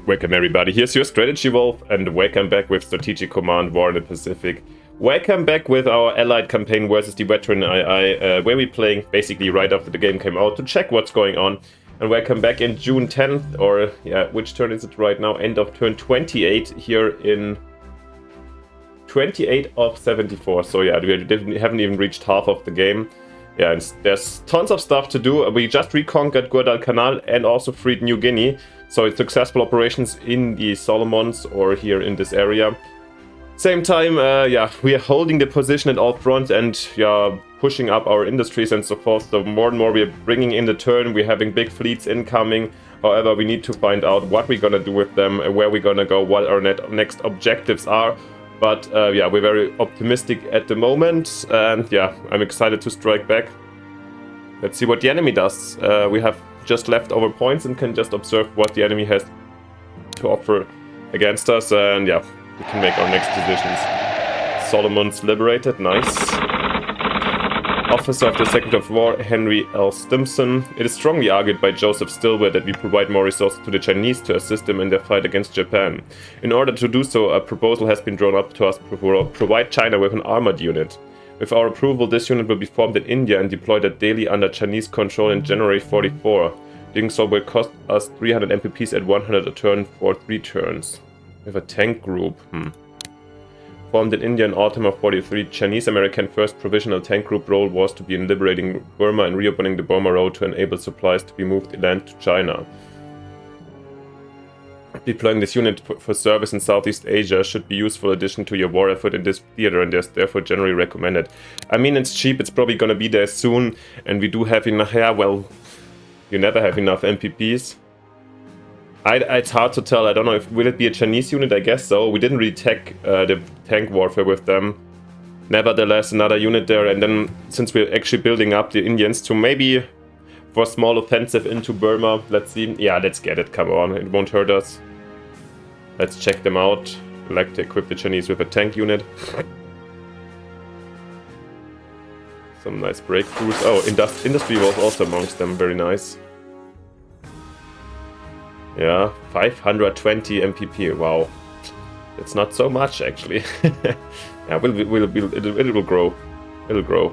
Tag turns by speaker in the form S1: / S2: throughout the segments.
S1: Welcome everybody, here's your Strategy Wolf, and welcome back with Strategic Command War in the Pacific. Welcome back with our Allied campaign versus the Veteran II, where we're playing basically right after the game came out to check what's going on. And welcome back in June 10th, or yeah, which turn is it right now? End of turn 28 here in 28 of 74. So yeah, we haven't even reached half of the game. Yeah, and there's tons of stuff to do. We just reconquered Guadalcanal and also freed New Guinea. So it's successful operations in the Solomons or here in this area. Same time, yeah, we are holding the position at all fronts and yeah, pushing up our industries and so forth. So more and more we are bringing in the turn. We're having big fleets incoming. However, we need to find out what we're gonna do with them, where we're gonna go, what our next objectives are. But yeah, we're very optimistic at the moment, and yeah, I'm excited to strike back. Let's see what the enemy does. We have just leftover points and can just observe what the enemy has to offer against us, and yeah, we can make our next decisions. Solomon's liberated, nice. Officer of the Secretary of War, Henry L. Stimson. It is strongly argued by Joseph Stilwell that we provide more resources to the Chinese to assist them in their fight against Japan. In order to do so, a proposal has been drawn up to us to provide China with an armored unit. With our approval, this unit will be formed in India and deployed at Delhi under Chinese control in January 44. Doing so will cost us 300 MPPs at 100 a turn for 3 turns. We have a tank group. Formed in India in autumn of 43, Chinese-American 1st Provisional Tank Group role was to be in liberating Burma and reopening the Burma Road to enable supplies to be moved inland to China. Deploying this unit for service in Southeast Asia should be a useful addition to your war effort in this theater and is therefore generally recommended. I mean, it's cheap, it's probably gonna be there soon, and we do have enough, yeah, well, you never have enough MPPs. It's hard to tell. I don't know if will it be a Chinese unit. I guess so. We didn't really tech the tank warfare with them. Nevertheless, another unit there, and then since we're actually building up the Indians to maybe for a small offensive into Burma. Let's see. Yeah, let's get it. Come on, it won't hurt us. Let's check them out. I'd like to equip the Chinese with a tank unit. Some nice breakthroughs. Oh, industry was also amongst them. Very nice. Yeah, 520 MPP. Wow, it's not so much actually. Yeah, it will grow. It'll grow.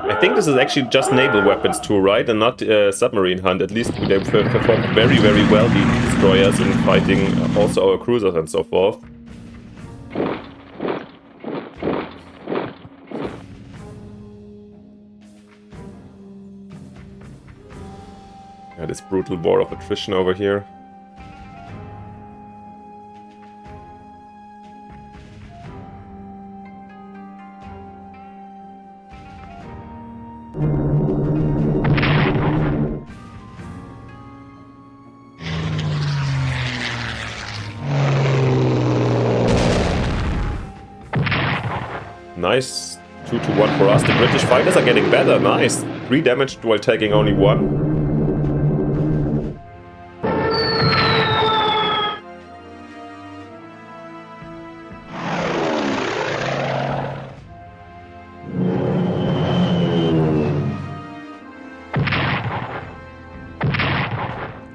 S1: I think this is actually just naval weapons too, right? And not submarine hunt. At least they performed very, very well, the destroyers, in fighting also our cruisers and so forth. Yeah, this brutal war of attrition over here. Nice. 2-1 for us. The British fighters are getting better. Nice. 3 damage while taking only 1.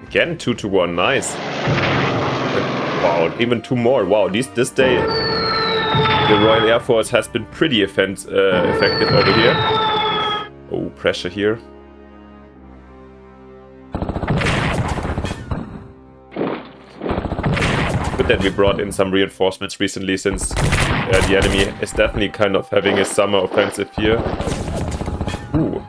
S1: Again, 2-1, nice. Wow, even 2 more. Wow, this day the Royal Air Force has been pretty effective over here. Oh, pressure here. Good that we brought in some reinforcements recently, since the enemy is definitely kind of having a summer offensive here. Ooh.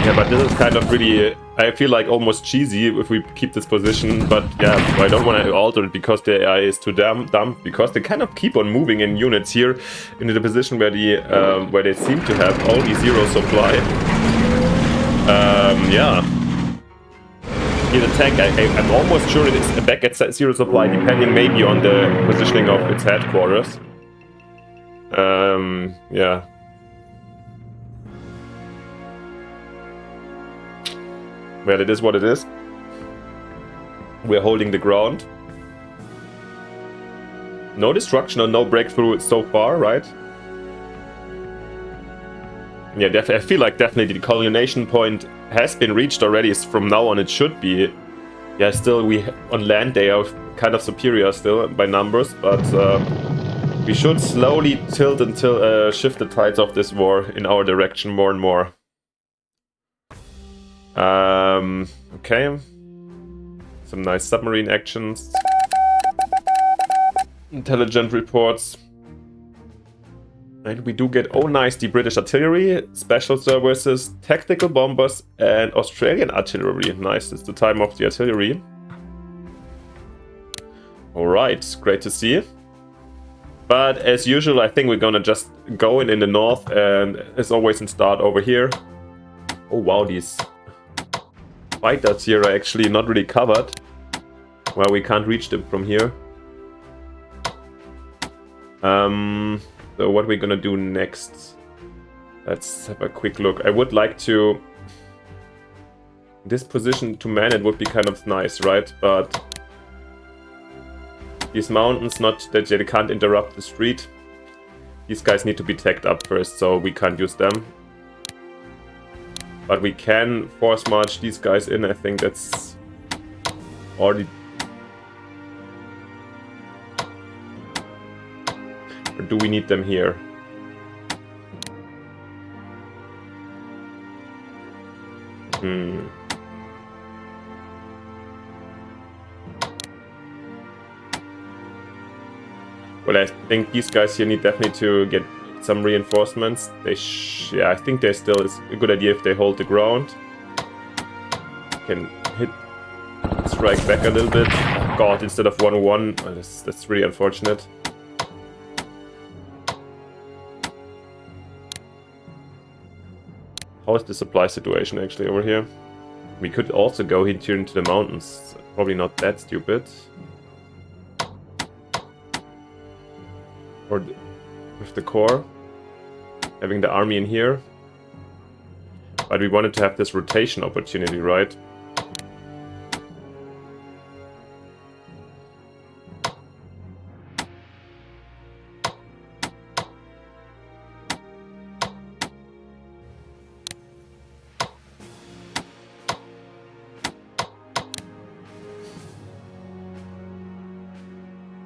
S1: Yeah, but this is kind of really, I feel like almost cheesy if we keep this position, but yeah, I don't want to alter it because the AI is too dumb, because they kind of keep on moving in units here into the position where they seem to have only 0 supply. Yeah. Here the tank, I'm almost sure it is back at 0 supply, depending maybe on the positioning of its headquarters. Yeah. Well, it is what it is. We're holding the ground. No destruction or no breakthrough so far, right? Yeah, I feel like definitely the culmination point has been reached already. From now on, it should be. Yeah, still, on land they are kind of superior still by numbers, but we should slowly tilt until shift the tides of this war in our direction more and more. Okay. Some nice submarine actions. Intelligent reports. And we do get, oh nice, the British artillery, special services, tactical bombers, and Australian artillery. Nice, it's the time of the artillery. Alright, great to see. But as usual, I think we're gonna just go in the north, and as always and start over here. Oh wow, these fighters here are actually not really covered. Well, we can't reach them from here. So what we're gonna do next? Let's have a quick look. I would like to... This position to man it would be kind of nice, right? But these mountains, not that they can't interrupt the street. These guys need to be tagged up first, so we can't use them. But we can force march these guys in. I think that's already... Or do we need them here? Well, I think these guys here need definitely to get some reinforcements. Yeah, I think still is a good idea if they hold the ground. Can strike back a little bit. God, instead of 1-1, well, that's really unfortunate. How is the supply situation actually over here? We could also go into the mountains. Probably not that stupid. Or with the core. Having the army in here. But we wanted to have this rotation opportunity, right?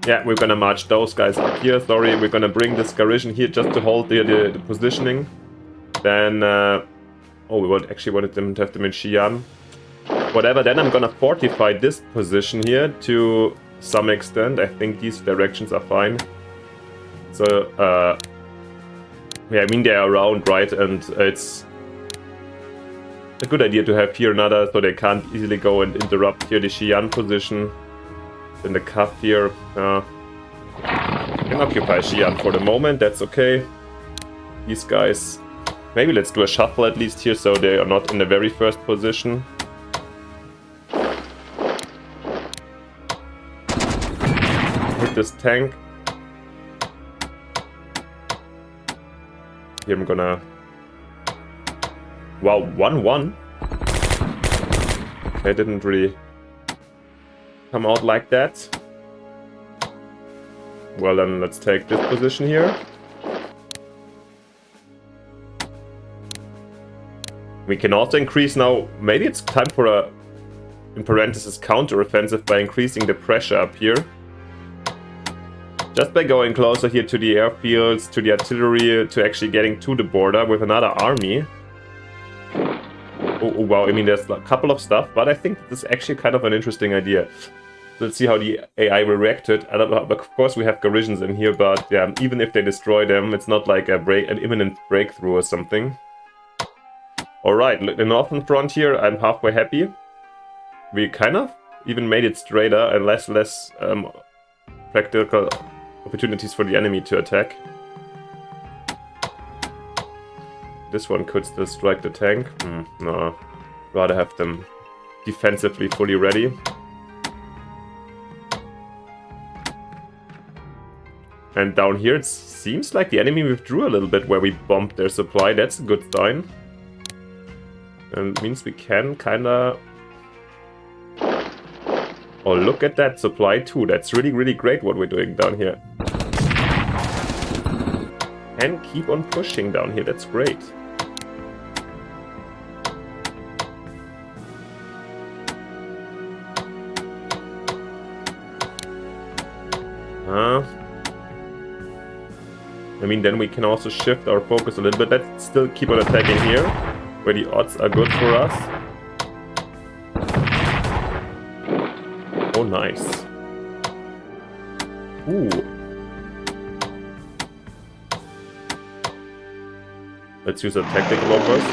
S1: Yeah, we're gonna march those guys up here. Sorry, we're gonna bring this garrison here just to hold the positioning. Then, oh, we actually wanted them to have them in Xi'an. Whatever, then I'm gonna fortify this position here to some extent. I think these directions are fine. So, yeah, I mean, they're around, right? And it's a good idea to have here another, so they can't easily go and interrupt here the Xi'an position. In the cuff here, can occupy Xi'an for the moment, that's okay. These guys, maybe let's do a shuffle at least here so they are not in the very first position. Hit this tank. Here I'm gonna... Wow, 1-1? Okay, didn't really... come out like that. Well then, let's take this position here. We can also increase now, maybe it's time for a, in parentheses, counter-offensive by increasing the pressure up here. Just by going closer here to the airfields, to the artillery, to actually getting to the border with another army. Oh wow, I mean there's a couple of stuff, but I think this is actually kind of an interesting idea. Let's see how the AI will react to it. Of course we have garrisons in here, but yeah, even if they destroy them, it's not like an imminent breakthrough or something. Alright, the northern front here, I'm halfway happy. We kind of even made it straighter and less practical opportunities for the enemy to attack. This one could still strike the tank. No, rather have them defensively fully ready. And down here it seems like the enemy withdrew a little bit where we bombed their supply. That's a good sign. And it means we can kinda Oh, look at that, supply 2. That's really, really great what we're doing down here. And keep on pushing down here, that's great. I mean, then we can also shift our focus a little bit. Let's still keep on attacking here, where the odds are good for us. Oh, nice. Ooh. Let's use a tactical bombers.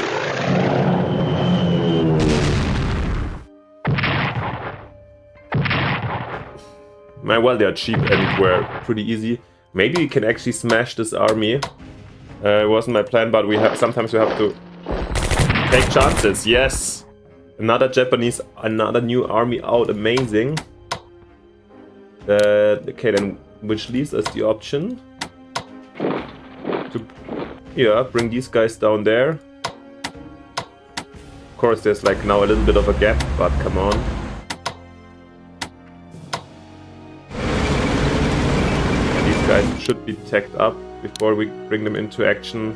S1: Well, they are cheap and were pretty easy. Maybe we can actually smash this army. It wasn't my plan, but sometimes we have to take chances. Yes! Another new army out. Amazing. Okay, then, which leaves us the option to, bring these guys down there. Of course, there's like now a little bit of a gap, but come on. Guys should be tacked up before we bring them into action.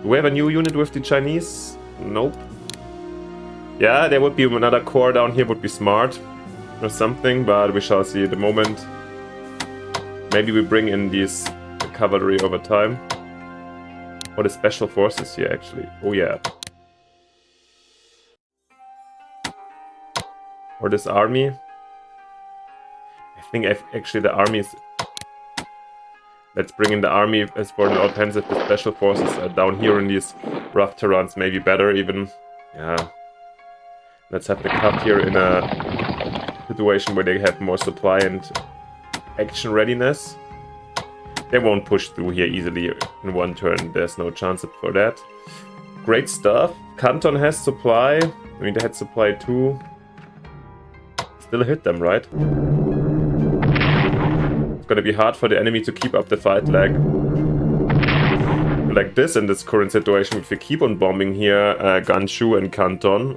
S1: Do we have a new unit with the Chinese? Nope. Yeah, there would be another corps down here, would be smart or something, but we shall see at the moment. Maybe we bring in these cavalry over time. Or the special forces here, actually. Oh yeah. Or this army. I think actually the armies. Let's bring in the army as for the offensive. The special forces are down here in these rough terrains, maybe better even. Yeah. Let's have the cut here in a situation where they have more supply and action readiness. They won't push through here easily in one turn. There's no chance for that. Great stuff. Canton has supply. I mean, they had supply too. Still hit them, right? It's gonna be hard for the enemy to keep up the fight like this in this current situation. If we keep on bombing here, Gansu and Canton.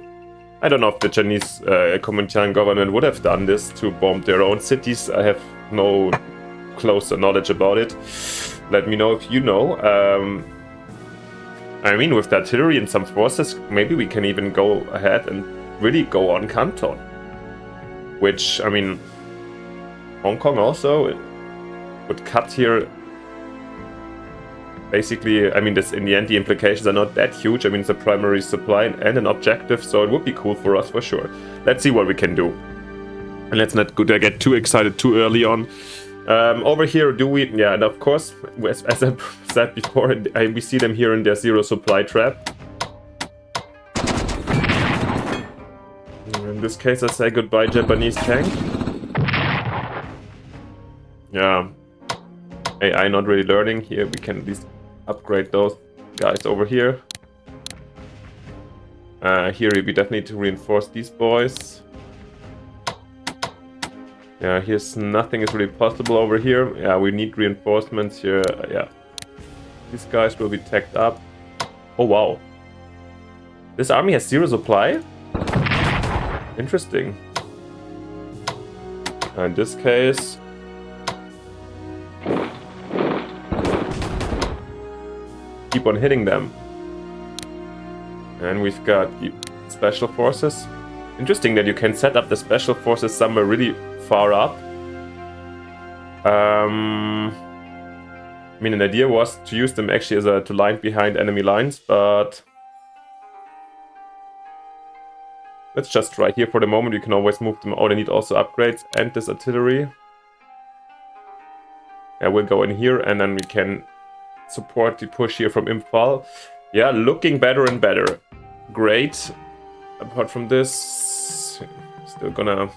S1: I don't know if the Chinese Kuomintang government would have done this to bomb their own cities. I have no closer knowledge about it. Let me know if you know. I mean, with the artillery and some forces, maybe we can even go ahead and really go on Canton. Which, I mean, Hong Kong also would cut here. Basically, I mean, this in the end, the implications are not that huge. I mean, it's a primary supply and an objective, so it would be cool for us for sure. Let's see what we can do. And let's not get too excited too early on. Over here, yeah, and of course, as I said before, we see them here in their zero supply trap. In this case, I say goodbye, Japanese tank. Yeah. AI not really learning. Here we can at least upgrade those guys over here. Here we definitely need to reinforce these boys. Yeah, here's nothing is really possible over here. Yeah, we need reinforcements here. Yeah. These guys will be tacked up. Oh wow. This army has zero supply? Interesting. In this case, keep on hitting them. And we've got the special forces. Interesting that you can set up the special forces somewhere really far up. I mean, an idea was to use them actually as to line behind enemy lines, but let's just try here for the moment. We can always move them out. I need also upgrades and this artillery. Yeah, we'll go in here and then we can support the push here from Imphal. Yeah, looking better and better. Great. Apart from this, still gonna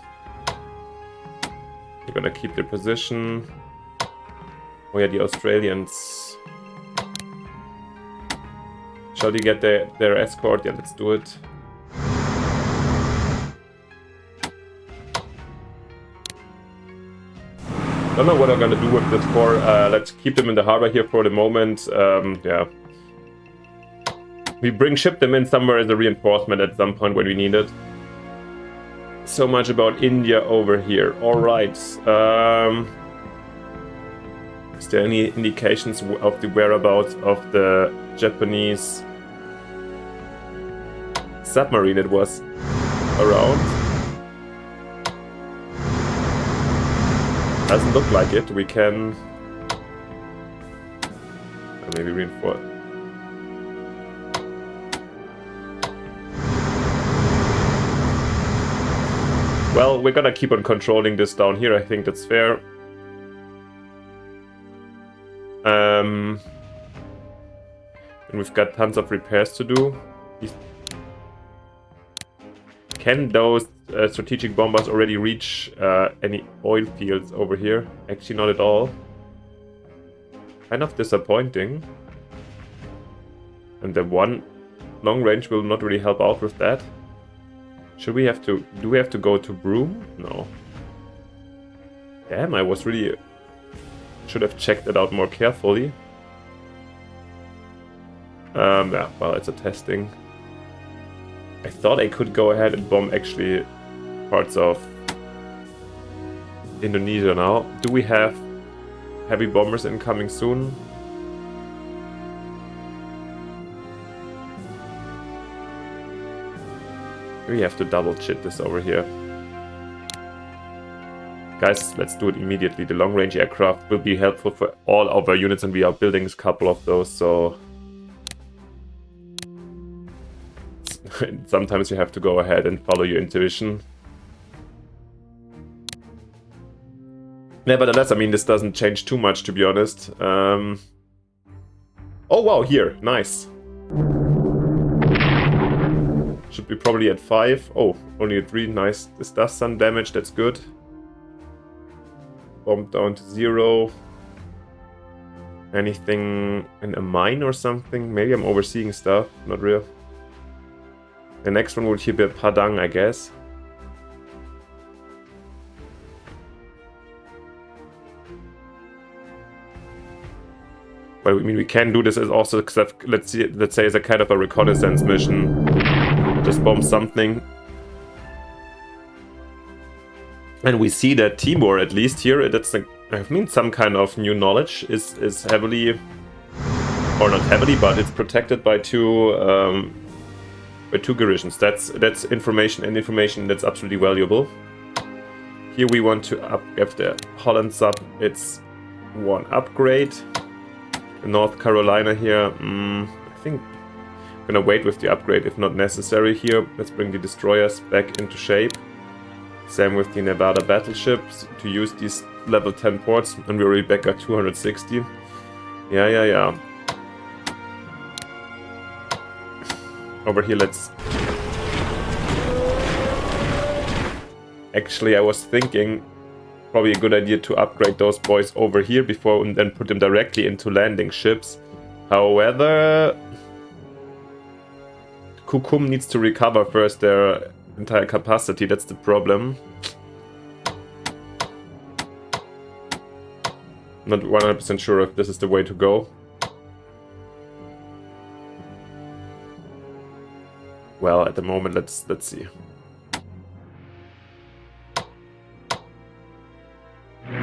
S1: keep their position. Oh yeah, the Australians. Shall we get their escort? Yeah, let's do it. Don't know what I'm gonna do with this corps. Let's keep them in the harbor here for the moment. Yeah. We ship them in somewhere as a reinforcement at some point when we need it. So much about India over here. Alright. Is there any indications of the whereabouts of the Japanese submarine that was around? Doesn't look like it. We can maybe reinforce. Well, we're gonna keep on controlling this down here. I think that's fair. And we've got tons of repairs to do. Can those strategic bombers already reach any oil fields over here? Actually, not at all. Kind of disappointing. And the one long range will not really help out with that. Should we have to... Do we have to go to Broome? No. Damn, I was really... Should have checked it out more carefully. Yeah, well, it's a testing. I thought I could go ahead and bomb actually parts of Indonesia now. Do we have heavy bombers incoming soon? We have to double check this over here. Guys, let's do it immediately. The long-range aircraft will be helpful for all of our units, and we are building a couple of those, so... Sometimes you have to go ahead and follow your intuition. Nevertheless, I mean, this doesn't change too much, to be honest. Oh, wow, here. Nice. Should be probably at 5. Oh, only at 3. Nice. This does some damage. That's good. Bomb down to 0. Anything in a mine or something? Maybe I'm overseeing stuff. Not real. The next one would here be Padang, I guess. Well, I mean, we can do this as also, let's say, as a kind of a reconnaissance mission. Just bomb something. And we see that Timor, at least here, that's I mean, some kind of new knowledge is heavily, or not heavily, but it's protected by two garrisons. That's information, and information that's absolutely valuable. Here we want to give the Holland sub its 1 upgrade. North Carolina here, I think I'm gonna wait with the upgrade if not necessary here. Let's bring the destroyers back into shape. Same with the Nevada battleships to use these level 10 ports, and we're already back at 260. Yeah. Over here, let's... Actually, I was thinking probably a good idea to upgrade those boys over here before and then put them directly into landing ships. However, Kukum needs to recover first their entire capacity. That's the problem. Not 100% sure if this is the way to go. Well, at the moment, let's see. We're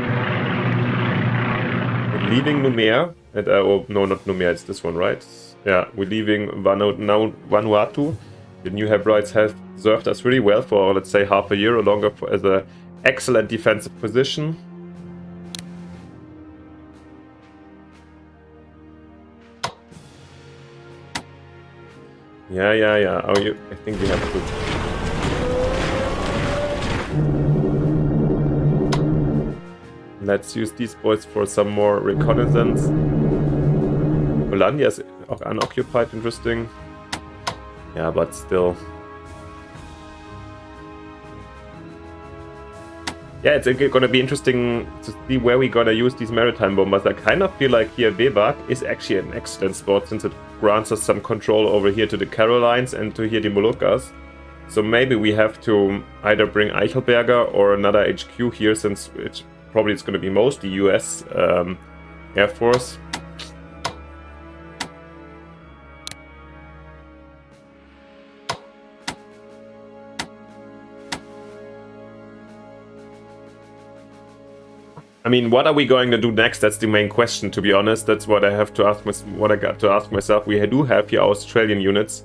S1: leaving Numea. Oh, no, not Numea, it's this one, right? Yeah, we're leaving Vanuatu. The New Hebrides have served us really well for, let's say, half a year or longer as an excellent defensive position. Yeah. Oh, I think you have to... Let's use these boys for some more reconnaissance. Hollandia is unoccupied, interesting. Yeah, but still. Yeah, it's gonna be interesting to see where we're gonna use these maritime bombers. I kind of feel like here Webak is actually an excellent spot since it grants us some control over here to the Carolines and to here the Moluccas. So maybe we have to either bring Eichelberger or another HQ here, since it's probably going to be mostly US Air Force. I mean, what are we going to do next? That's the main question, to be honest. That's what I have to ask. What I got to ask myself. We do have here Australian units.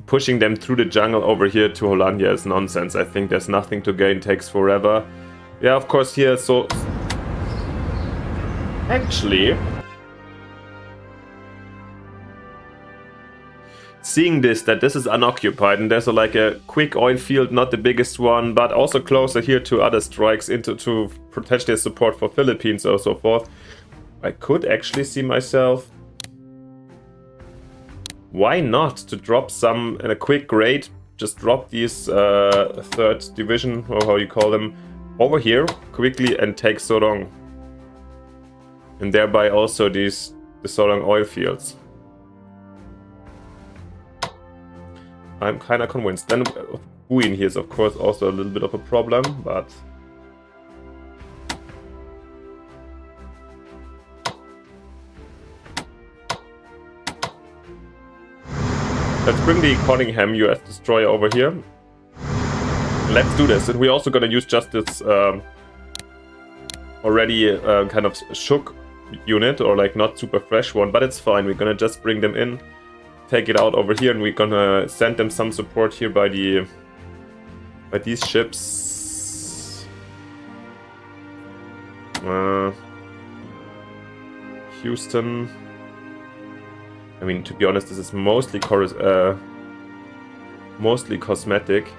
S1: Pushing them through the jungle over here to Hollandia is nonsense. I think there's nothing to gain. Takes forever. Yeah, of course here. So actually, seeing that this is unoccupied and there's like a quick oil field, not the biggest one, but also closer here to other strikes to potentially support for Philippines or so forth, I could actually see myself, why not, to drop some in a quick raid, just drop these 3rd division, or how you call them, over here quickly and take Sorong. And thereby also the Sorong oil fields. I'm kind of convinced. Then Buin here is of course also a little bit of a problem, but let's bring the Cunningham US destroyer over here. Let's do this. And we're also gonna use just this already kind of shook unit, or like not super fresh one, but it's fine. We're gonna just bring them in. Take it out over here, and we're gonna send them some support here by these ships. Houston. I mean, to be honest, this is mostly cosmetic.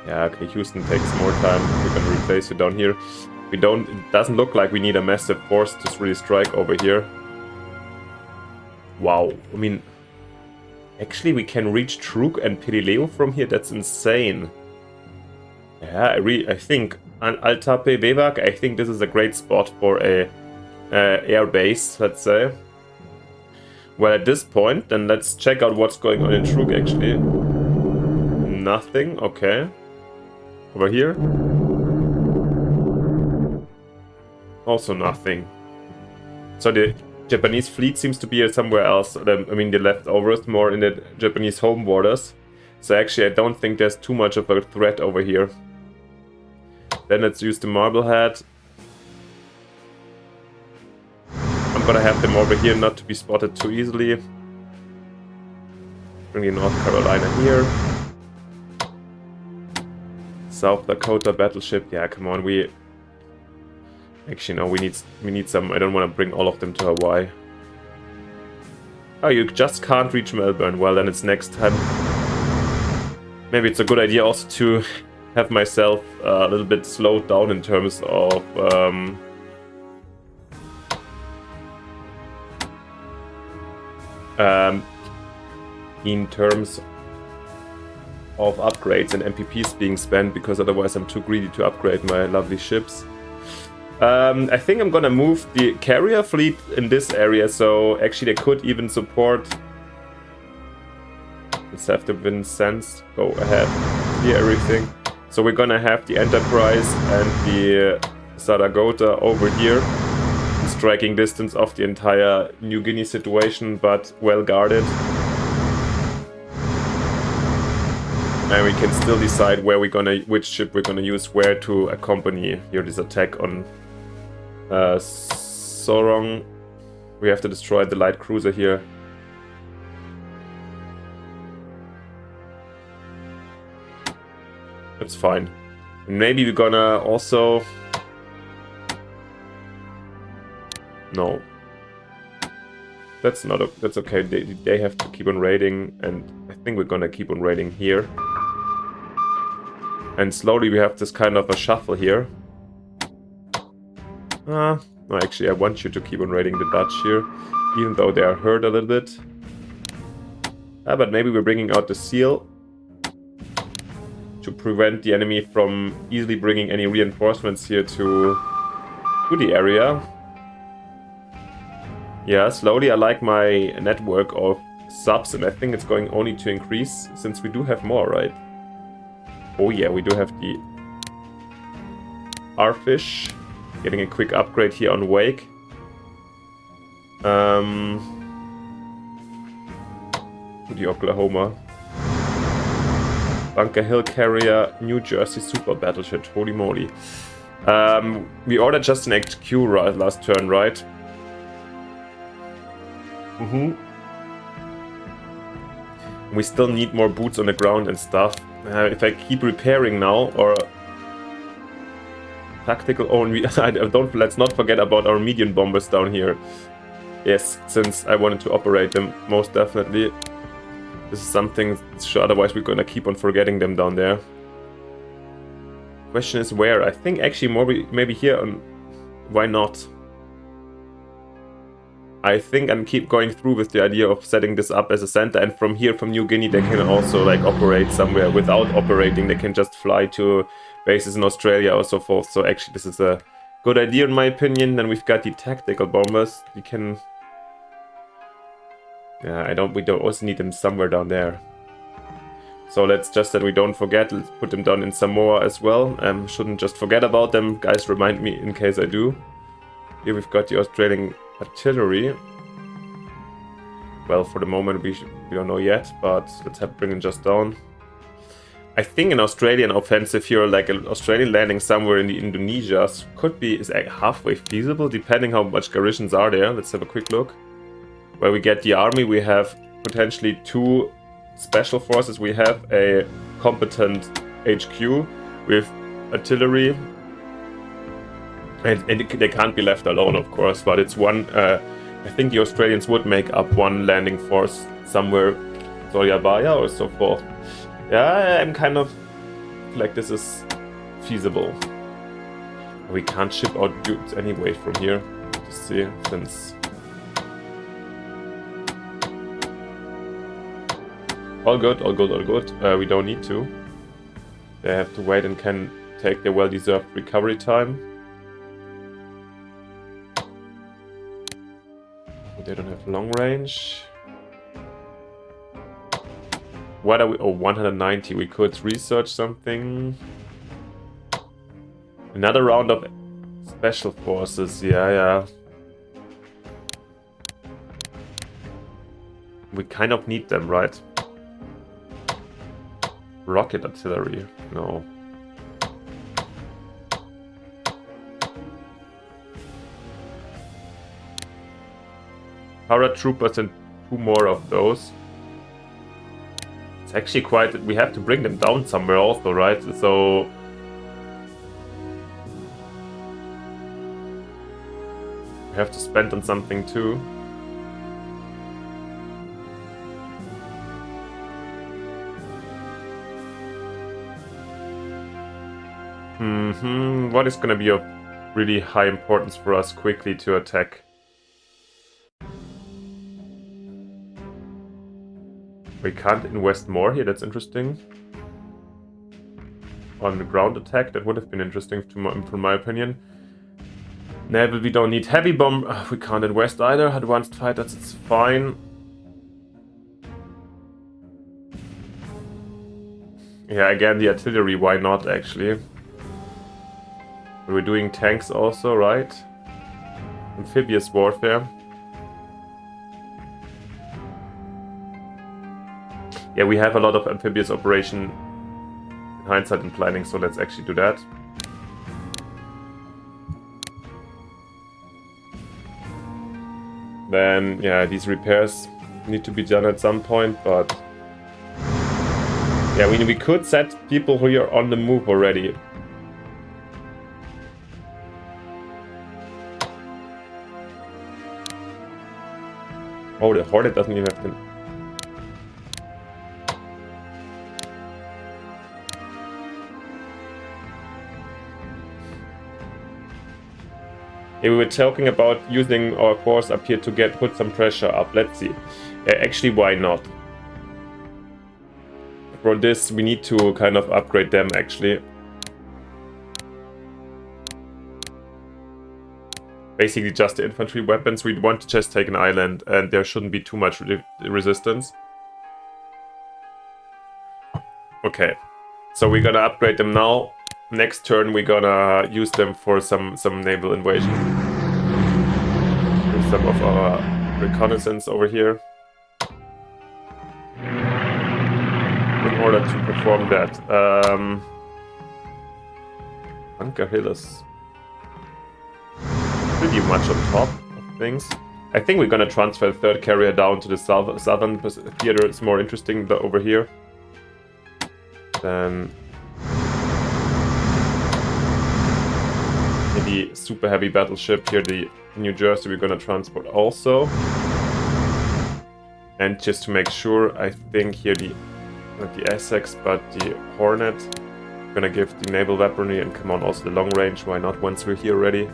S1: Yeah, okay, Houston takes more time. We're gonna replace you down here. It doesn't look like we need a massive force to really strike over here. Wow, I mean, actually we can reach Truk and Pirileo from here. That's insane. Yeah, I think Altape Vevak, I think this is a great spot for a air base, let's say. Well, at this point, then let's check out what's going on in Truk actually. Nothing, okay. Over here. Also nothing. So the Japanese fleet seems to be somewhere else. I mean, the leftovers more in the Japanese home borders. So actually, I don't think there's too much of a threat over here. Then let's use the Marblehead. I'm gonna have them over here not to be spotted too easily. Bring in North Carolina here. South Dakota battleship. Yeah, come on, we... Actually, no, we need some... I don't want to bring all of them to Hawaii. Oh, you just can't reach Melbourne. Well, then it's next time. Maybe it's a good idea also to have myself a little bit slowed down in terms of... of upgrades and MPPs being spent, because otherwise I'm too greedy to upgrade my lovely ships. I think I'm gonna move the carrier fleet in this area, so actually they could even support... Let's have the Vincennes go ahead, clear everything. So we're gonna have the Enterprise and the Saragota over here, in striking distance of the entire New Guinea situation, but well guarded. And we can still decide where which ship we're gonna use where to accompany here this attack on Sorong. We have to destroy the light cruiser here. That's fine. And maybe we're gonna also... No. That's not that's okay. They have to keep on raiding, and I think we're gonna keep on raiding here. And slowly we have this kind of a shuffle here. No, actually I want you to keep on raiding the Dutch here, even though they are hurt a little bit. But maybe we're bringing out the seal to prevent the enemy from easily bringing any reinforcements here to the area. Yeah, slowly I like my network of subs, and I think it's going only to increase since we do have more, right? Oh yeah, we do have the Arfish. Getting a quick upgrade here on Wake. to the Oklahoma. Bunker Hill Carrier, New Jersey Super Battleship, holy moly. We ordered just an HQ last turn, right? We still need more boots on the ground and stuff. If I keep repairing now, or tactical only, let's not forget about our medium bombers down here. Yes, since I wanted to operate them, most definitely. This is something, sure, otherwise we're gonna keep on forgetting them down there. Question is where? I think actually more maybe here on... Why not? I think I'm keep going through with the idea of setting this up as a center, and from here, from New Guinea, they can also like operate somewhere without operating. They can just fly to bases in Australia or so forth. So actually this is a good idea in my opinion. Then we've got the tactical bombers. We can... Yeah, we don't also need them somewhere down there. So let's just that we don't forget, let's put them down in Samoa as well. Shouldn't just forget about them. Guys, remind me in case I do. Here we've got the Australian artillery. Well, for the moment we don't know yet, but let's bring them just down. I think an Australian offensive here, like an Australian landing somewhere in the Indonesia, is halfway feasible, depending how much garrisons are there. Let's have a quick look. Where we get the army, we have potentially 2 special forces. We have a competent HQ with artillery, and they can't be left alone, of course. But it's one. I think the Australians would make up one landing force somewhere, Surabaya or so forth. Yeah, I'm kind of like this is feasible. We can't ship out goods anyway from here. Just see, since. All good, all good, all good. We don't need to. They have to wait and can take their well-deserved recovery time. They don't have long range. What are we? Oh, 190. We could research something. Another round of special forces. Yeah. We kind of need them, right? Rocket artillery, no. Paratroopers and 2 more of those. It's actually quite... We have to bring them down somewhere also, right? So... We have to spend on something too. What is going to be of really high importance for us quickly to attack? We can't invest more here, that's interesting. On the ground attack, that would have been interesting from my opinion. Naval, we don't need heavy bomb. We can't invest either. Advanced fighters, it's fine. Yeah, again, the artillery, why not actually? We're doing tanks also, right? Amphibious warfare. Yeah, we have a lot of amphibious operation in hindsight and planning, so let's actually do that. Then, yeah, these repairs need to be done at some point, but... Yeah, we could set people who are on the move already. Oh, the Hornet doesn't even have to... Yeah, we were talking about using our force up here to put some pressure up. Let's see. Actually, why not? For this, we need to kind of upgrade them, actually. Basically just the infantry weapons. We want to just take an island and there shouldn't be too much resistance. Okay, so we're gonna upgrade them now. Next turn we're gonna use them for some naval invasion. With some of our reconnaissance over here. order to perform that. Bunker Hill is pretty much on top of things. I think we're gonna transfer the third carrier down to the southern theater. It's more interesting over here. Then the super heavy battleship here, the New Jersey, we're gonna transport also. And just to make sure, I think here not the Essex, but the Hornet. I'm gonna give the naval weaponry and come on also the long range. Why not once we're here already?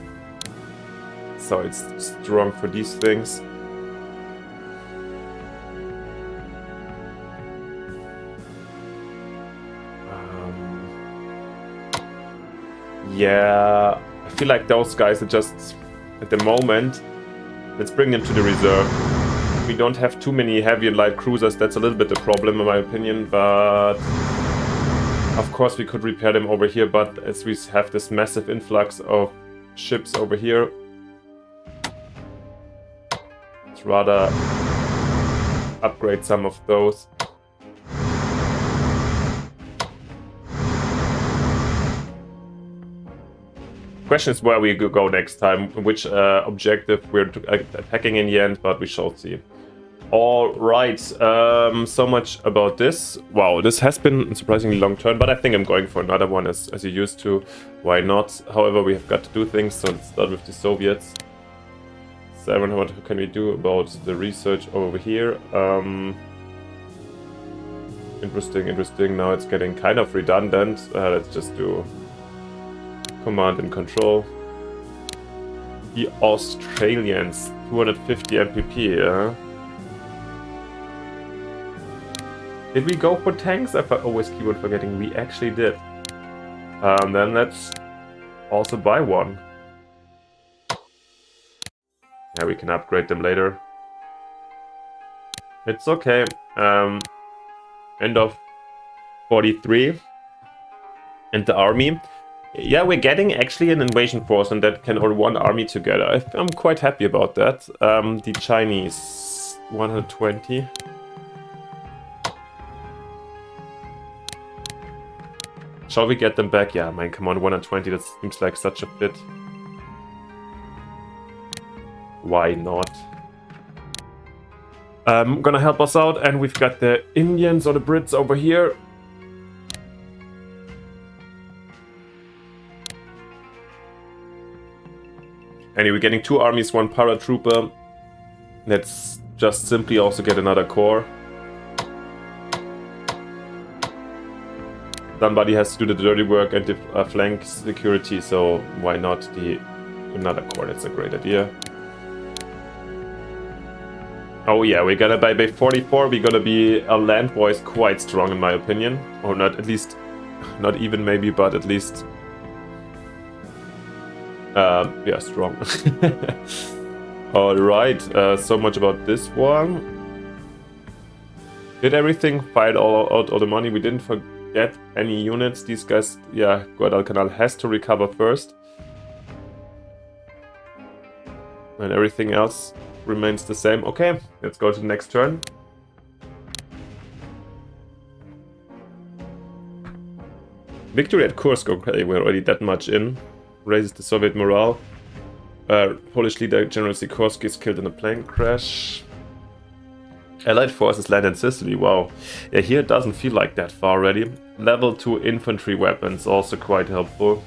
S1: So it's strong for these things. Yeah, I feel like those guys are just, at the moment, let's bring them to the reserve. We don't have too many heavy and light cruisers, that's a little bit a problem in my opinion, but of course we could repair them over here, but as we have this massive influx of ships over here, let's rather upgrade some of those. Question is where we go next time, which objective we're attacking in the end, but we shall see. Alright, so much about this. Wow, this has been a surprisingly long turn, but I think I'm going for another one as you used to. Why not? However, we have got to do things, so let's start with the Soviets. 7, what can we do about the research over here? Interesting. Now it's getting kind of redundant. Let's just do command and control. The Australians, 250 MPP, yeah? Did we go for tanks? I always keep on forgetting we actually did. Then let's also buy one. Yeah, we can upgrade them later. It's okay. End of 43. And the army. Yeah, we're getting actually an invasion force and that can hold one army together. I'm quite happy about that. The Chinese, 120. Shall we get them back? Yeah, man, come on, 120, that seems like such a fit. Why not? Gonna help us out, and we've got the Indians or the Brits over here. Anyway, we're getting 2 armies, 1 paratrooper. Let's just simply also get another corps. Somebody has to do the dirty work and the flank security, so why not another corps? That's a great idea. Oh yeah, we're gonna by 44, we're gonna be a land boys quite strong in my opinion. Or not, at least, not even maybe, but at least... yeah, strong. Alright, so much about this one. Did everything, fired all the money, we didn't forget any units. These guys, yeah, Guadalcanal has to recover first. And everything else remains the same. Okay, let's go to the next turn. Victory at Kursk, okay, we're already that much in. Raises the Soviet morale. Polish leader General Sikorsky is killed in a plane crash. Allied forces land in Sicily, wow. Yeah, here it doesn't feel like that far already. Level 2 infantry weapons, also quite helpful.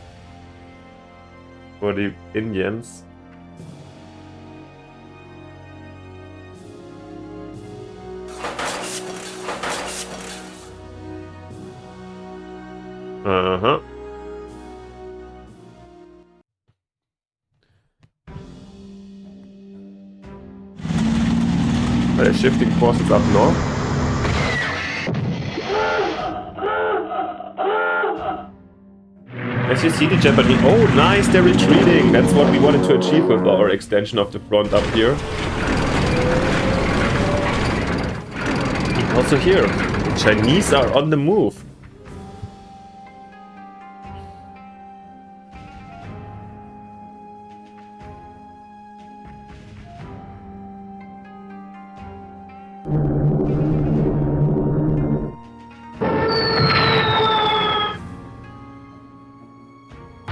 S1: For the Indians. Uh-huh. They're shifting forces up north. As you see, the Japanese... Oh, nice, they're retreating! That's what we wanted to achieve with our extension of the front up here. Also here, the Chinese are on the move.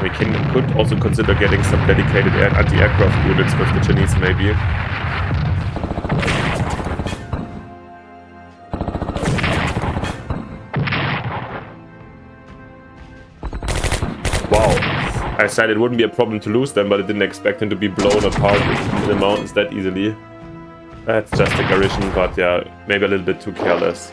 S1: We could also consider getting some dedicated anti-aircraft units with the Chinese, maybe. Wow. I said it wouldn't be a problem to lose them, but I didn't expect them to be blown apart in the mountains that easily. That's just a Garrison, but yeah, maybe a little bit too careless.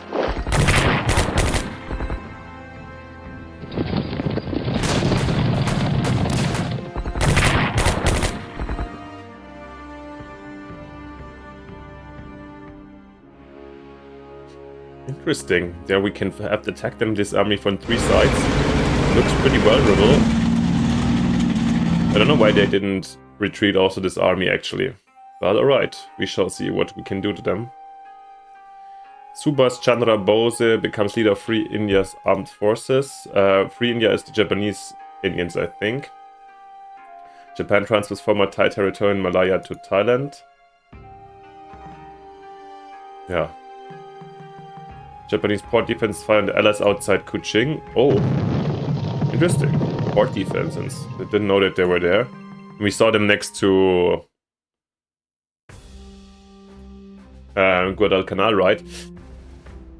S1: Interesting. Yeah, we can have attacked them, this army, from 3 sides. Looks pretty vulnerable. I don't know why they didn't retreat also this army, actually. But alright, we shall see what we can do to them. Subhas Chandra Bose becomes leader of Free India's armed forces. Free India is the Japanese Indians, I think. Japan transfers former Thai territory in Malaya to Thailand. Yeah. Japanese port defense find the allies outside Kuching. Oh, interesting. Port defenses. I didn't know that they were there. We saw them next to Guadalcanal, right?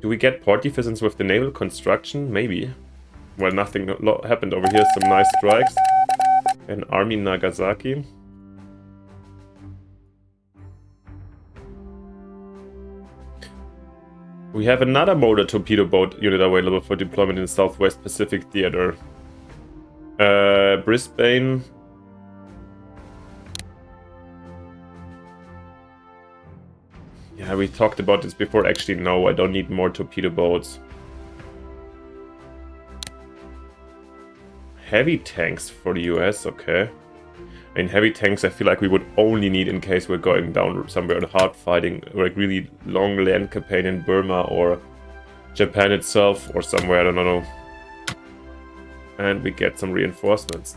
S1: Do we get port defenses with the naval construction? Maybe. Well, nothing happened over here. Some nice strikes. An army in Nagasaki. We have another motor torpedo boat unit available for deployment in the Southwest Pacific Theater. Brisbane. Yeah, we talked about this before. Actually, no, I don't need more torpedo boats. Heavy tanks for the US, okay. I mean, heavy tanks I feel like we would only need in case we're going down somewhere in hard fighting, like really long land campaign in Burma or Japan itself or somewhere, I don't know. And we get some reinforcements.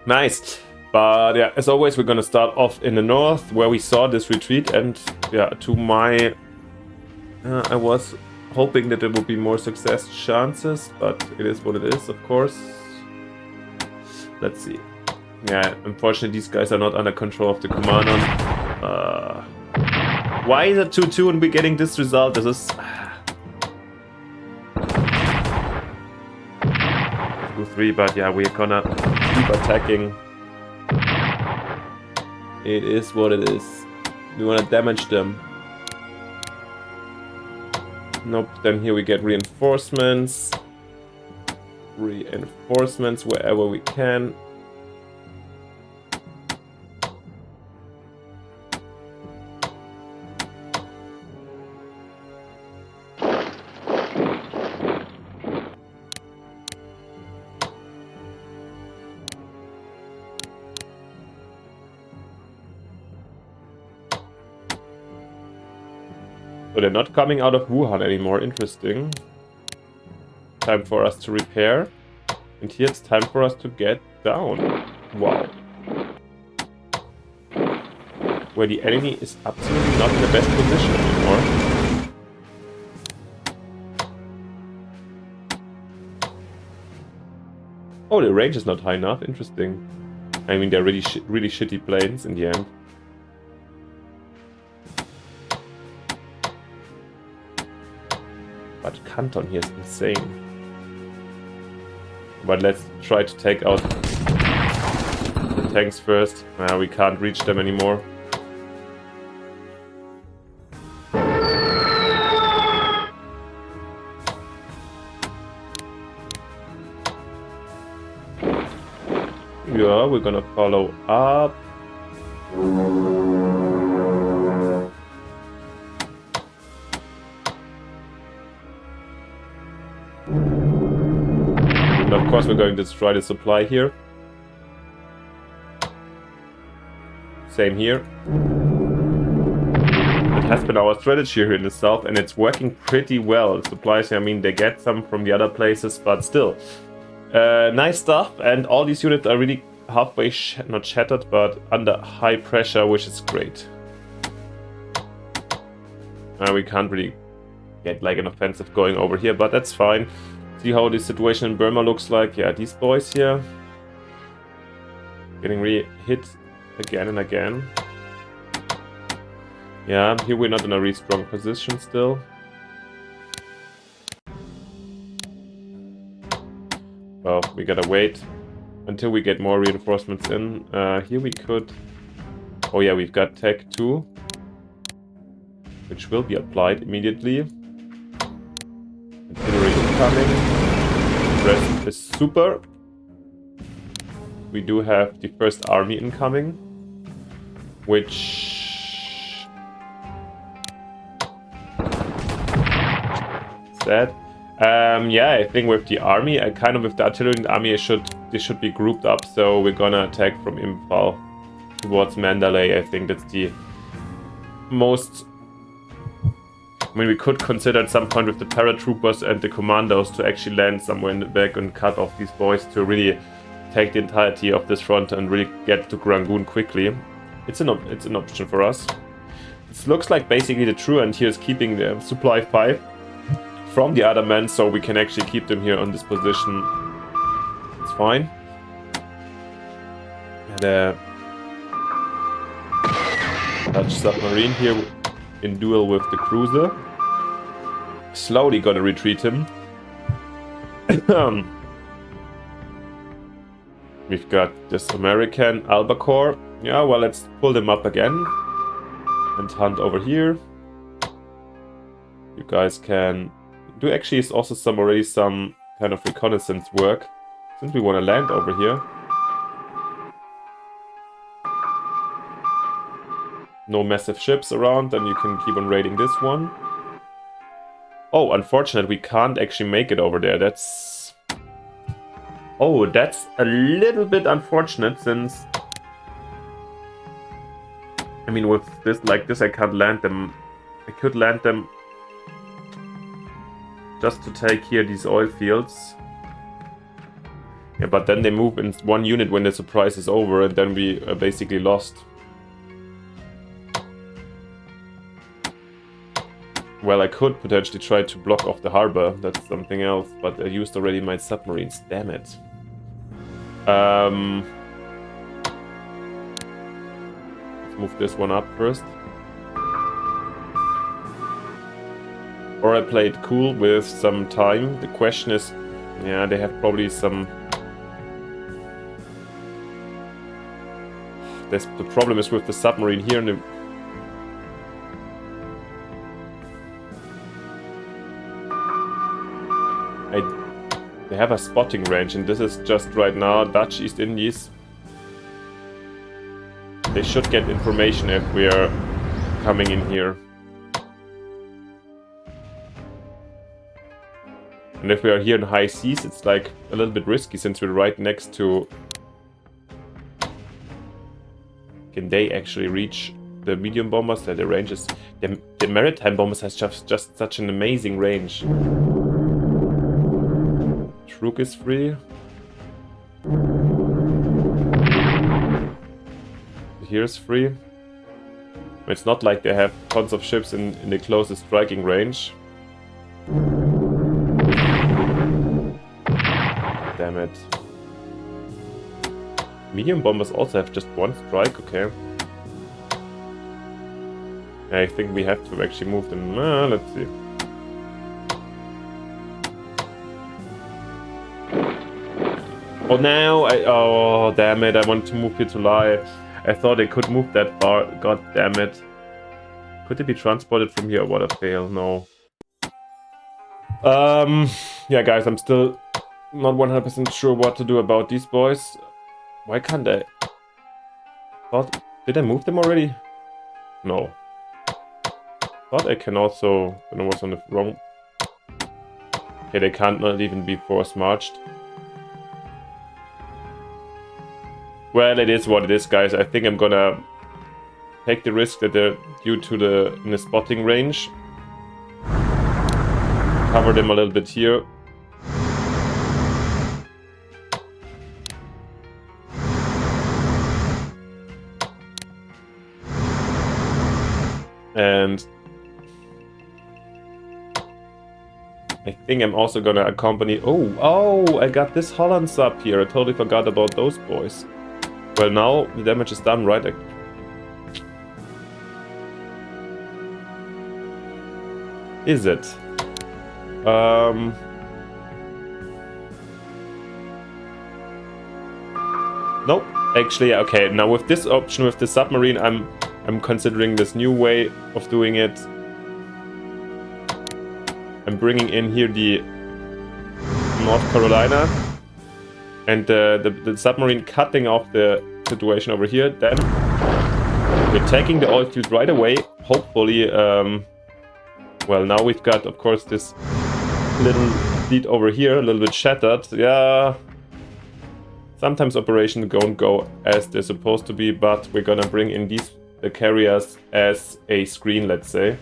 S1: Nice! But yeah, as always, we're gonna start off in the north where we saw this retreat, and yeah, to my... I was hoping that there would be more success chances, but it is what it is, of course. Let's see. Yeah, unfortunately these guys are not under control of the commander. Why is it 2-2 and we're getting this result? This is... 2-3, but yeah, we're gonna keep attacking. It is what it is. We wanna damage them. Nope, then here we get reinforcements. Reinforcements wherever we can. So they're not coming out of Wuhan anymore, interesting. Time for us to repair. And here it's time for us to get down. Wow. Where the enemy is absolutely not in the best position anymore. Oh, the range is not high enough, interesting. I mean, they're really shitty planes in the end. But Canton here is insane. But let's try to take out the tanks first. We can't reach them anymore. Yeah, we're gonna follow up. Of course, we're going to destroy the supply here. Same here. It has been our strategy here in the south, and it's working pretty well. Supplies, I mean, they get some from the other places, but still. Nice stuff, and all these units are really halfway, not shattered, but under high pressure, which is great. We can't really get like an offensive going over here, but that's fine. See how the situation in Burma looks like. Yeah, these boys here. Getting really hit again and again. Yeah, here we're not in a really strong position still. Well, we gotta wait until we get more reinforcements in. Here we could... Oh yeah, we've got Tech 2, which will be applied immediately. Artillery incoming. Rest is super. We do have the first army incoming, which... Sad. Yeah, I think with the army, kind of with the artillery and army, they should be grouped up. So we're gonna attack from Imphal towards Mandalay. I think that's the most... I mean, we could consider at some point with the paratroopers and the commandos to actually land somewhere in the back and cut off these boys to really take the entirety of this front and really get to Rangoon quickly. It's an option for us. It looks like basically the truant here is keeping the supply 5 from the other men, so we can actually keep them here on this position. It's fine. And Dutch submarine here in duel with the cruiser. Slowly gonna retreat him. We've got this American Albacore. Yeah, well, let's pull them up again and hunt over here. You guys can do actually is also already some kind of reconnaissance work, since we want to land over here. No massive ships around, then you can keep on raiding this one. Oh, unfortunate, we can't actually make it over there. That's... Oh, that's a little bit unfortunate, since... I mean, with this, like this, I can't land them. I could land them just to take here these oil fields. Yeah, but then they move in one unit when the surprise is over, and then we are basically lost. Well, I could potentially try to block off the harbor. That's something else, but I used already my submarines. Damn it. Let's move this one up first. Or I played cool with some time. The question is, yeah, they have probably some... The problem is with the submarine here in the... They have a spotting range, and this is just right now Dutch East Indies. They should get information if we are coming in here. And if we are here in high seas, it's like a little bit risky since we're right next to... Can they actually reach the medium bombers? That the range is... The maritime bombers has just such an amazing range. Shrook is free. Here's free. It's not like they have tons of ships in the closest striking range. Damn it. Medium bombers also have just one strike, okay. I think we have to actually move them. Let's see. Oh, now oh, damn it. I wanted to move here to lie. I thought they could move that far. God damn it. Could they be transported from here? What a fail. No. Yeah, guys, I'm still not 100% sure what to do about these boys. Why can't I? Thought, did I move them already? No. Thought I can also... I was on the wrong... Okay, they can't not even be force marched. Well, it is what it is, guys. I think I'm gonna take the risk that they're due to the spotting range. Cover them a little bit here. And I think I'm also gonna accompany... Oh, I got this Holland sub here. I totally forgot about those boys. Well, now the damage is done, right? Is it? Nope. Actually, okay. Now with this option, with the submarine, I'm considering this new way of doing it. I'm bringing in here the North Carolina and the submarine cutting off the situation over here. Then we're taking the oil field right away. Hopefully, well, now we've got, of course, this little fleet over here, a little bit shattered. Yeah. Sometimes operations don't go as they're supposed to be, but we're gonna bring in the carriers as a screen, let's say.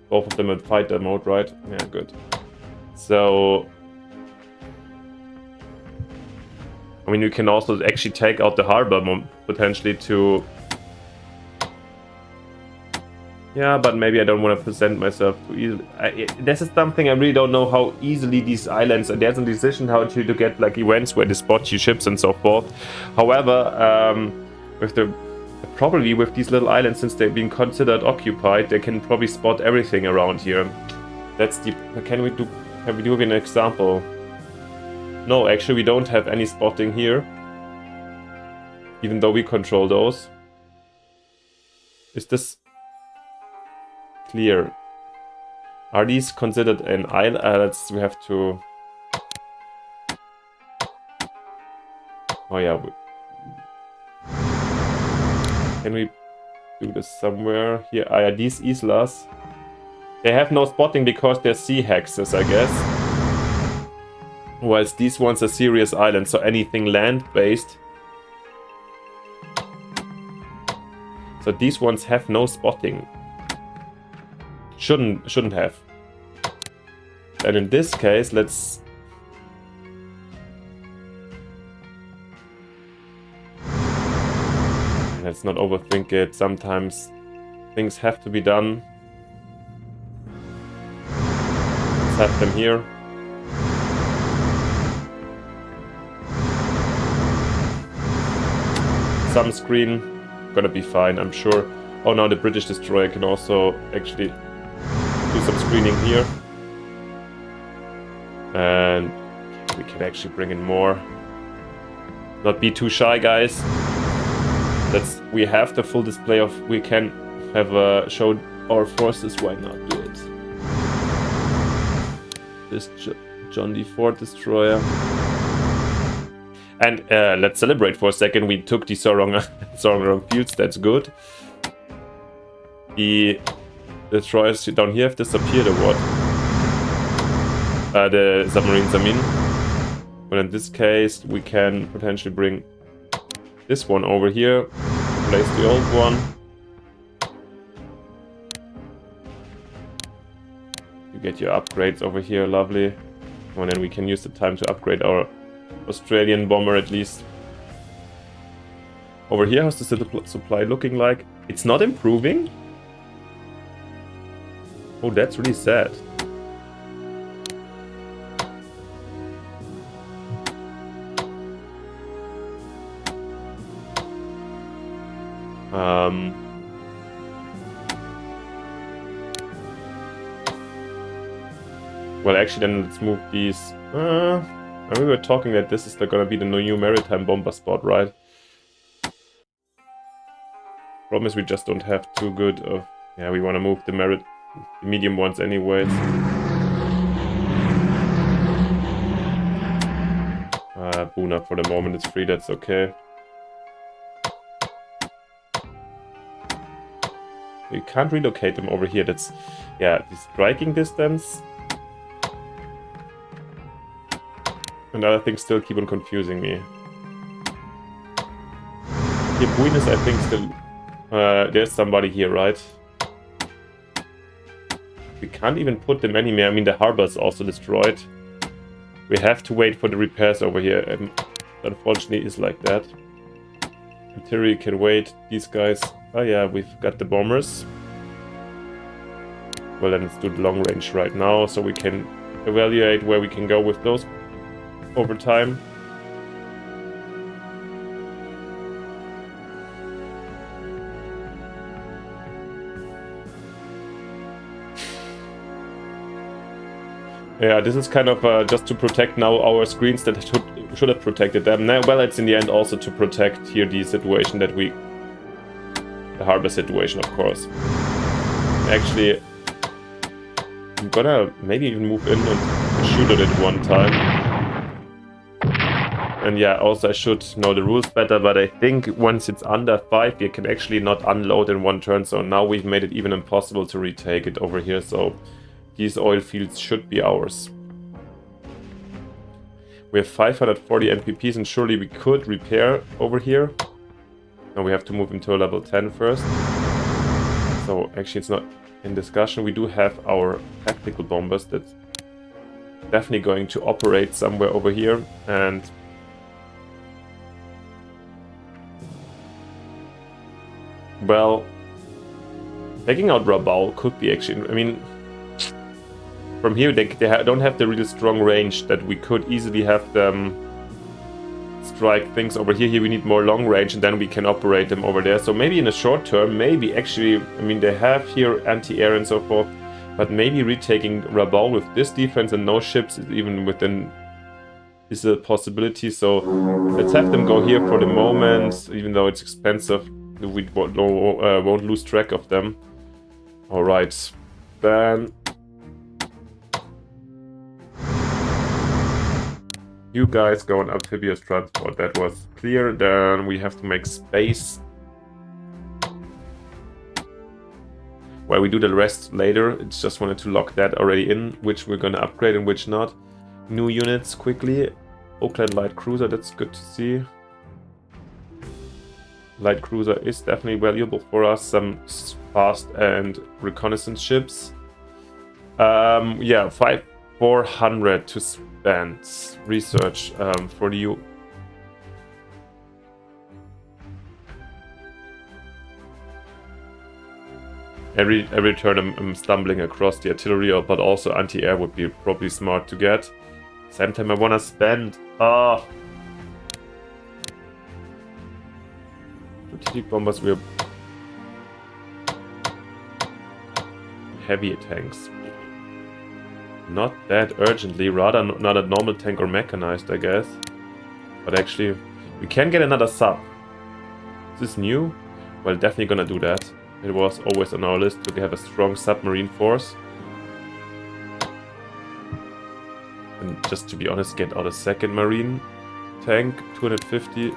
S1: Both of them in fighter mode, right? Yeah, good. So, I mean, you can also actually take out the harbor potentially to... Yeah, but maybe I don't want to present myself too easily. This is something I really don't know how easily these islands... There's a decision how to get like events where they spot you ships and so forth. However, probably with these little islands, since they're being considered occupied, they can probably spot everything around here. That's the... Can we do an example? No, actually we don't have any spotting here. Even though we control those. Is this clear? Are these considered an island? We have to... Oh yeah. Can we do this somewhere? Here, are these islas? They have no spotting because they're sea hexes, I guess. Whilst these ones are serious islands, so anything land-based. So these ones have no spotting. Shouldn't have. And in this case, let's... Let's not overthink it. Sometimes things have to be done. Let's have them here. Some screen, gonna be fine, I'm sure. Oh, now the British destroyer can also actually do some screening here. And we can actually bring in more. Not be too shy, guys. We have the full display of... We can have show our forces. Why not do it? This John D. Ford destroyer. And let's celebrate for a second. We took the Sorong fields. That's good. The destroyers down here have disappeared or what? The submarines, I mean. But in this case, we can potentially bring this one over here. Place the old one. You get your upgrades over here, lovely. And then we can use the time to upgrade our Australian bomber at least. Over here, how's the supply looking like? It's not improving? Oh, that's really sad. Well, actually, then let's move these. We were talking that this is gonna be the new maritime bomber spot, right? Problem is we just don't have too good of... Yeah, we want to move the medium ones anyways. Buna for the moment is free, that's okay. We can't relocate them over here, that's... Yeah, the striking distance. And other things still keep on confusing me. Here, Buenos, I think still... there's somebody here, right? We can't even put them anywhere. I mean, the harbor's also destroyed. We have to wait for the repairs over here. And unfortunately, it's like that. Artillery can wait. These guys... Oh yeah, we've got the bombers. Well, then let's do the long range right now, so we can evaluate where we can go with those over time. Yeah, this is kind of just to protect now our screens that should have protected them. Now, well, it's in the end also to protect here the situation that the harbor situation, of course. Actually, I'm gonna maybe even move in and shoot at it one time. And yeah, also I should know the rules better, but I think once it's under 5, you can actually not unload in one turn. So now we've made it even impossible to retake it over here. So these oil fields should be ours. We have 540 NPPs and surely we could repair over here. Now we have to move into a level 10 first. So actually it's not in discussion. We do have our tactical bombers that's definitely going to operate somewhere over here. And well, taking out Rabaul could be actually, I mean, from here they don't have the really strong range that we could easily have them strike things over here. Here we need more long range and then we can operate them over there. So maybe in the short term, maybe actually, I mean, they have here anti-air and so forth, but maybe retaking Rabaul with this defense and no ships is even within, is a possibility. So let's have them go here for the moment, even though it's expensive. We won't lose track of them. Alright, then you guys go on amphibious transport, that was clear. Then we have to make space. Well, we do the rest later. It's just wanted to lock that already in, which we're gonna upgrade and which not. New units quickly. Oakland light cruiser, that's good to see. Light cruiser is definitely valuable for us. Some fast and reconnaissance ships. Yeah, 400 to spend research for you. Every turn I'm stumbling across the artillery, but also anti-air would be probably smart to get. Same time I wanna spend. Strategic bombers, we're heavy tanks. Not that urgently, rather not a normal tank or mechanized, I guess. But actually, we can get another sub. Is this new? Well, definitely gonna do that. It was always on our list to have a strong submarine force. And just to be honest, get out a second marine tank, 250.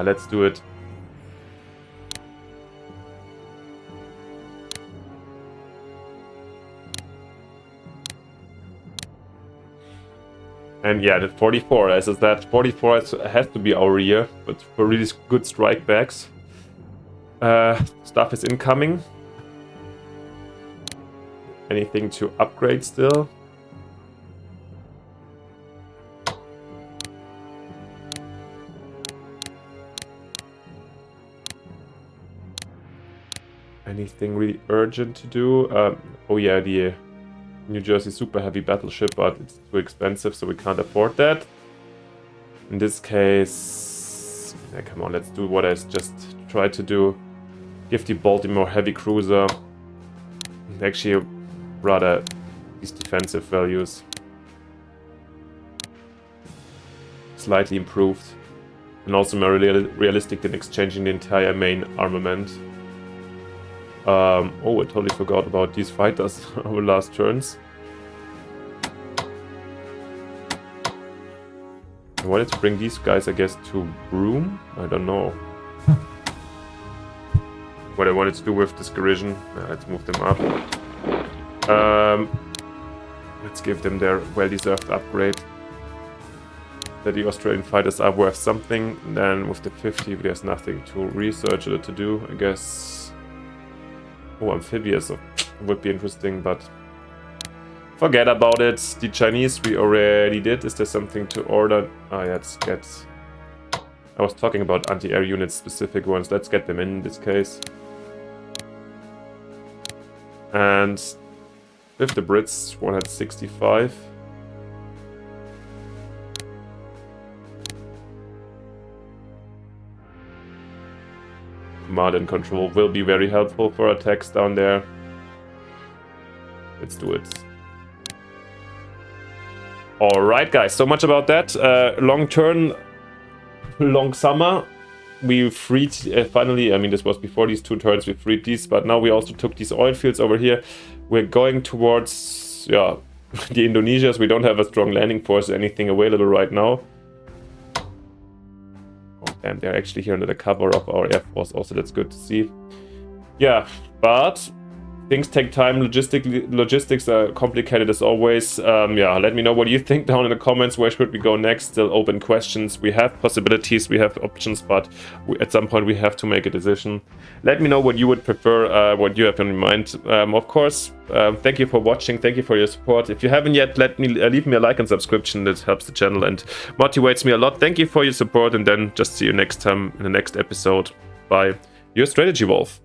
S1: Let's do it. And yeah, the 44, as is that 44 has to be our year, but for really good strike backs. Stuff is incoming. Anything to upgrade still? Anything really urgent to do? Oh yeah, the New Jersey super heavy battleship, but it's too expensive, so we can't afford that. In this case, yeah, come on, let's do what I just tried to do. Give the Baltimore heavy cruiser actually rather these defensive values. Slightly improved. And also more realistic than exchanging the entire main armament. Oh, I totally forgot about these fighters our last turns. I wanted to bring these guys, I guess, to Broome? I don't know. What I wanted to do with this Garision. Let's move them up. Let's give them their well-deserved upgrade. That the Australian fighters are worth something. Then with the 50, there's nothing to research or to do, I guess. Oh, amphibious would be interesting, but forget about it. The Chinese we already did. Is there something to order? Oh yeah, let's get... I was talking about anti-air units, specific ones. Let's get them in this case. And with the Brits, 165. Command and control will be very helpful for attacks down there. Let's do it. Alright, guys, so much about that. Long turn, long summer. We freed, finally, I mean, this was before these 2 turns, we freed these, but now we also took these oil fields over here. We're going towards, yeah, the Indonesias. We don't have a strong landing force or anything available right now. Oh, damn, they're actually here under the cover of our Air Force also, that's good to see. Yeah, but things take time. Logistics are complicated as always. Yeah, let me know what you think down in the comments. Where should we go next? Still open questions. We have possibilities, we have options, but at some point we have to make a decision. Let me know what you would prefer, what you have in mind. Of course, thank you for watching. Thank you for your support. If you haven't yet, leave me a like and subscription. That helps the channel and motivates me a lot. Thank you for your support, and then just see you next time in the next episode. Bye. Your Strategy Wolf.